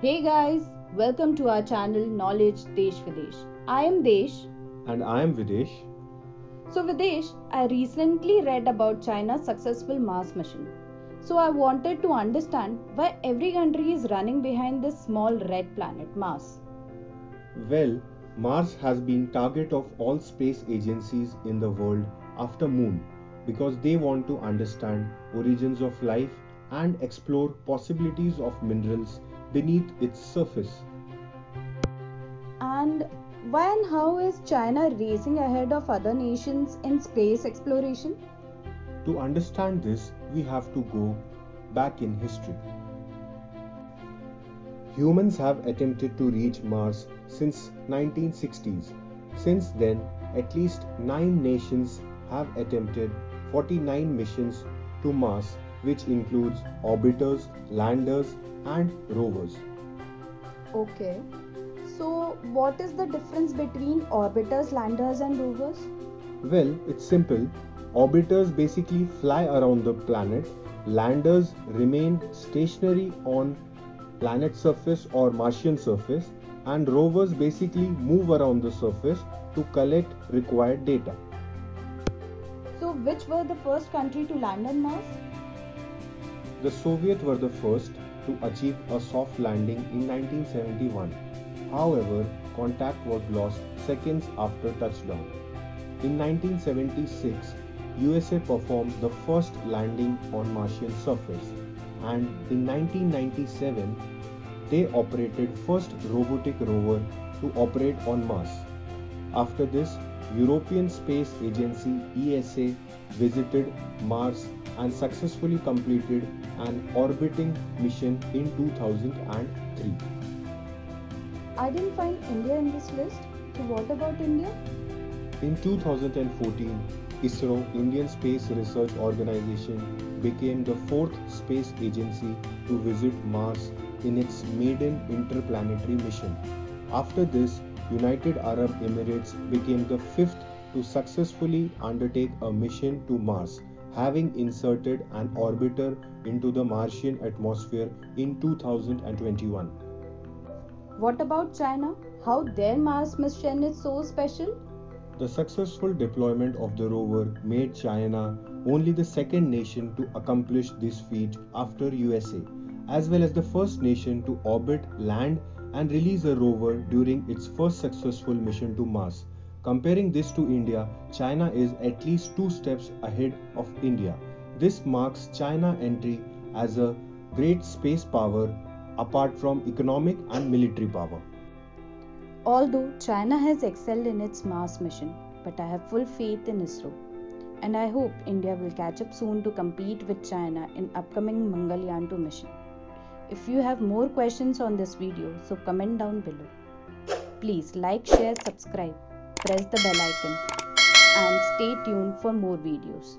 Hey guys, welcome to our channel Knowledge Desh Videsh. I am Desh. And I am Videsh. So Videsh, I recently read about China's successful Mars mission. So I wanted to understand why every country is running behind this small red planet Mars. Well, Mars has been target of all space agencies in the world after Moon because they want to understand origins of life and explore possibilities of minerals beneath its surface. And why and how is China racing ahead of other nations in space exploration? To understand this, we have to go back in history. Humans have attempted to reach Mars since 1960s. Since then, at least 9 nations have attempted 49 missions to Mars, which includes orbiters, landers and rovers. Okay. So what is the difference between orbiters, landers and rovers? Well, it's simple. Orbiters basically fly around the planet, landers remain stationary on planet surface or Martian surface, and rovers basically move around the surface to collect required data. So which were the first country to land on Mars? The Soviets were the first to achieve a soft landing in 1971. However, contact was lost seconds after touchdown. In 1976, USA performed the first landing on Martian surface, and in 1997 they operated first robotic rover to operate on Mars. After this, European Space Agency ESA visited Mars and successfully completed an orbiting mission in 2003. I didn't find India in this list. So what about India? In 2014, ISRO, Indian Space Research Organization, became the fourth space agency to visit Mars in its maiden interplanetary mission. After this, United Arab Emirates became the fifth to successfully undertake a mission to Mars, having inserted an orbiter into the Martian atmosphere in 2021. What about China? How their Mars mission is so special? The successful deployment of the rover made China only the second nation to accomplish this feat after USA, as well as the first nation to orbit, land and release a rover during its first successful mission to Mars. Comparing this to India, China is at least 2 steps ahead of India. This marks China's entry as a great space power apart from economic and military power. Although China has excelled in its Mars mission, but I have full faith in ISRO. And I hope India will catch up soon to compete with China in upcoming Mangalyaan 2 mission. If you have more questions on this video, so comment down below. Please like, share, subscribe, press the bell icon and stay tuned for more videos.